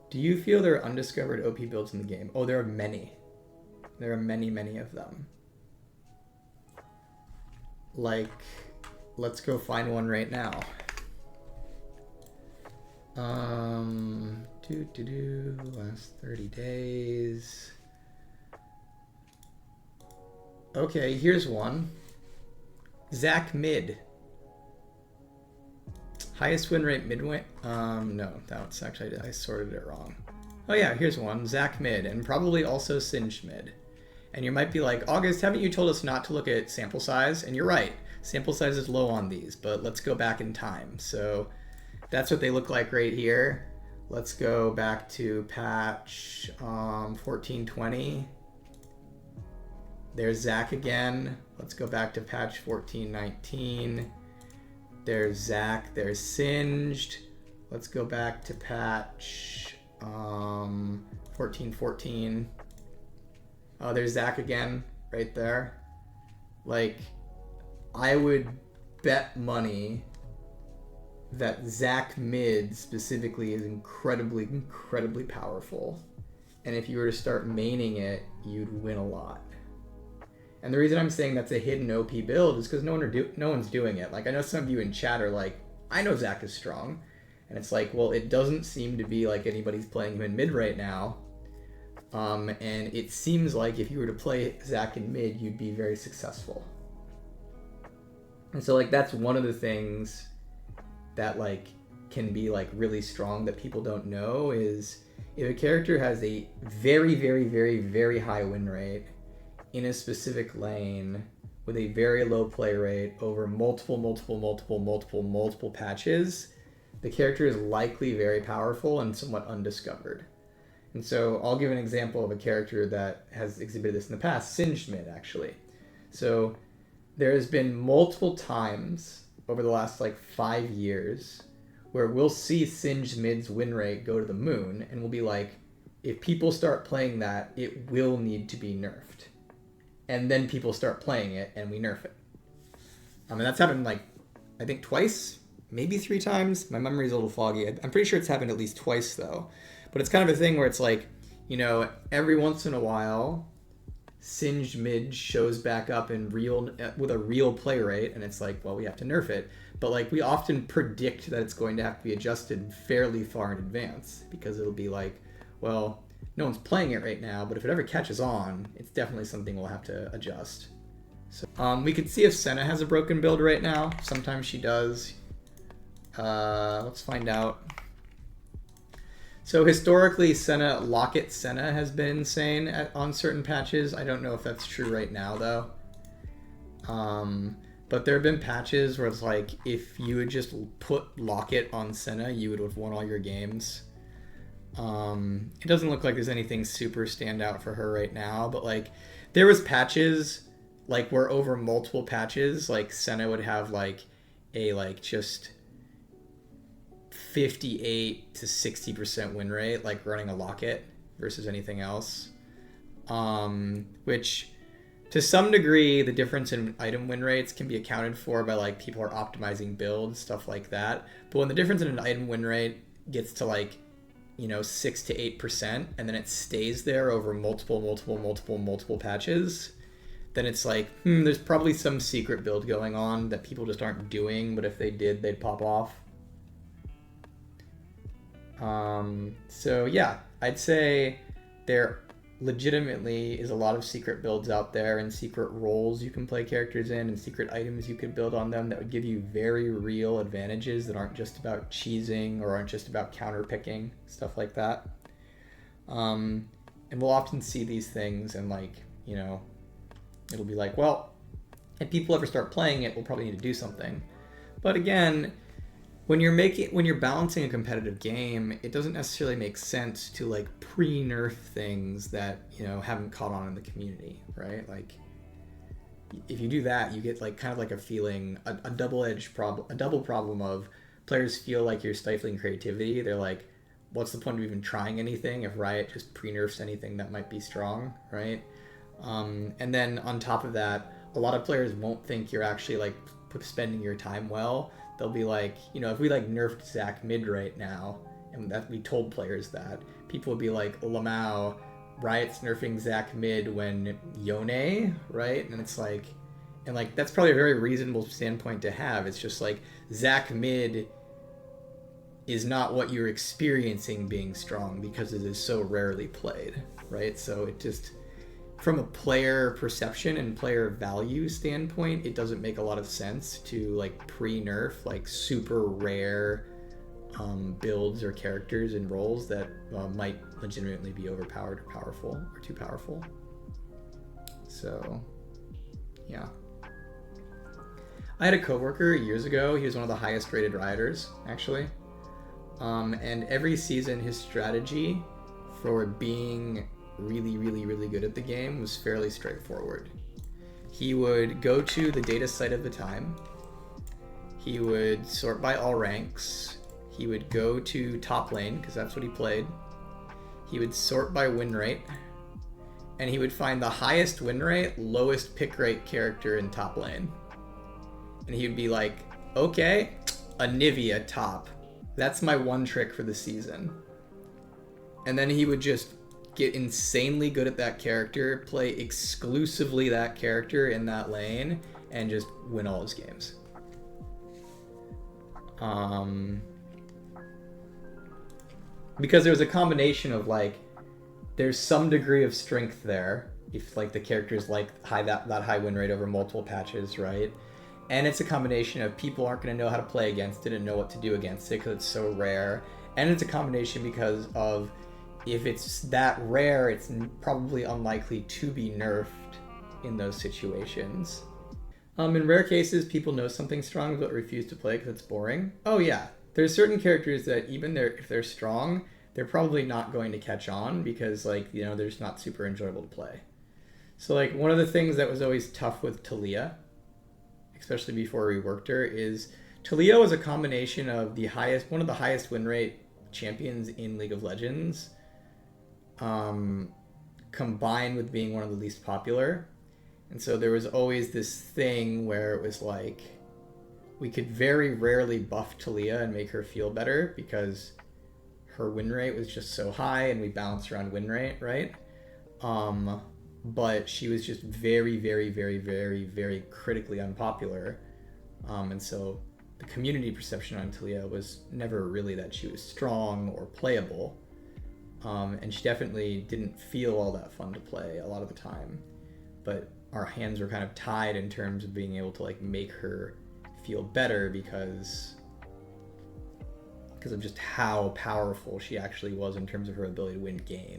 Do you feel there are undiscovered OP builds in the game? Oh, there are many. There are many, many of them. Like, let's go find one right now. Last 30 days. Okay, here's one. Zach mid. Highest win rate midway. No, that's actually, I sorted it wrong. Oh yeah, here's one. Zach mid, and probably also Singed mid. And you might be like, August, haven't you told us not to look at sample size? And you're right. Sample size is low on these, but let's go back in time. So that's what they look like right here. Let's go back to patch 1420. There's Zach again. Let's go back to patch 1419. There's Zach. There's Singed. Let's go back to patch 1414. Oh, there's Zach again, right there. Like, I would bet money that Zach mid specifically is incredibly, incredibly powerful. And if you were to start maining it, you'd win a lot. And the reason I'm saying that's a hidden OP build is because no one's doing it. Like, I know some of you in chat are like, I know Zach is strong. And it's like, well, it doesn't seem to be like anybody's playing him in mid right now. And it seems like if you were to play Zach in mid, you'd be very successful. And so, like, that's one of the things that, like, can be, like, really strong that people don't know is if a character has a very, very, very, very high win rate in a specific lane with a very low play rate over multiple patches, the character is likely very powerful and somewhat undiscovered. And so I'll give an example of a character that has exhibited this in the past, Singed mid, actually. So there has been multiple times over the last, like, 5 years where we'll see Singed mid's win rate go to the moon, and we'll be like, if people start playing that, it will need to be nerfed. And then people start playing it, and we nerf it. And that's happened, like, I think twice, maybe 3 times. My memory's a little foggy. I'm pretty sure it's happened at least twice, though. But it's kind of a thing where it's like, you know, every once in a while, Singed mid shows back up in with a real play rate, and it's like, well, we have to nerf it. But, like, we often predict that it's going to have to be adjusted fairly far in advance, because it'll be like, well, no one's playing it right now, but if it ever catches on, it's definitely something we'll have to adjust. So we could see if Senna has a broken build right now. Sometimes she does. Let's find out. So historically, Locket Senna has been insane on certain patches. I don't know if that's true right now, though. But there have been patches where it's like, if you had just put Locket on Senna, you would have won all your games. It doesn't look like there's anything super standout for her right now, but, like, there was patches, like, where over multiple patches, like, Senna would have, like, a, like, just 58 to 60% win rate, like, running a Locket versus anything else. Which, to some degree, the difference in item win rates can be accounted for by, like, people are optimizing builds, stuff like that. But when the difference in an item win rate gets to, like, you know, 6 to 8%, and then it stays there over multiple patches, then it's like, there's probably some secret build going on that people just aren't doing, but if they did, they'd pop off. So yeah, I'd say there legitimately is a lot of secret builds out there, and secret roles you can play characters in, and secret items you could build on them that would give you very real advantages that aren't just about cheesing or aren't just about counter picking, stuff like that. And we'll often see these things, and, like, you know, it'll be like, well, if people ever start playing it, we'll probably need to do something. But again, when you're balancing a competitive game, it doesn't necessarily make sense to, like, pre-nerf things that, you know, haven't caught on in the community, right? Like, if you do that, you get, like, kind of like a feeling, a double problem of players feel like you're stifling creativity. They're like, what's the point of even trying anything if Riot just pre-nerfs anything that might be strong, right? And then on top of that, a lot of players won't think you're actually, like, spending your time well. They'll be like, you know, if we, like, nerfed Zach mid right now, and that we told players that, people would be like, Lamau, Riot's nerfing Zac mid when Yone, right? And it's like, and like that's probably a very reasonable standpoint to have. It's just like Zac mid is not what you're experiencing being strong because it is so rarely played, right? So it just, from a player perception and player value standpoint, it doesn't make a lot of sense to like pre-nerf like super rare builds or characters and roles that might legitimately be overpowered or powerful or too powerful. So, yeah. I had a coworker years ago. He was one of the highest rated rioters, actually. And every season, his strategy for being really, really, really good at the game was fairly straightforward. He would go to the data site of the time. He would sort by all ranks. He would go to top lane, because that's what he played. He would sort by win rate. And he would find the highest win rate, lowest pick rate character in top lane. And he would be like, okay, Anivia top. That's my one trick for the season. And then he would just get insanely good at that character, play exclusively that character in that lane, and just win all his games. Because there was a combination of like, there's some degree of strength there if like the character's like that high win rate over multiple patches, right? And it's a combination of people aren't going to know how to play against it and know what to do against it because it's so rare. And it's a combination because of if it's that rare, it's probably unlikely to be nerfed in those situations. In rare cases, people know something's strong but refuse to play because it's boring. Oh yeah, there's certain characters that even if they're strong, they're probably not going to catch on because like, you know, they're just not super enjoyable to play. So like one of the things that was always tough with Talia, especially before we reworked her, is Talia was a combination of one of the highest win rate champions in League of Legends, combined with being one of the least popular. And so there was always this thing where it was like, we could very rarely buff Talia and make her feel better because her win rate was just so high and we bounced around win rate, right? But she was just very, very, very, very, very critically unpopular. And so the community perception on Talia was never really that she was strong or playable. And she definitely didn't feel all that fun to play a lot of the time. But our hands were kind of tied in terms of being able to like make her feel better because of just how powerful she actually was in terms of her ability to win games.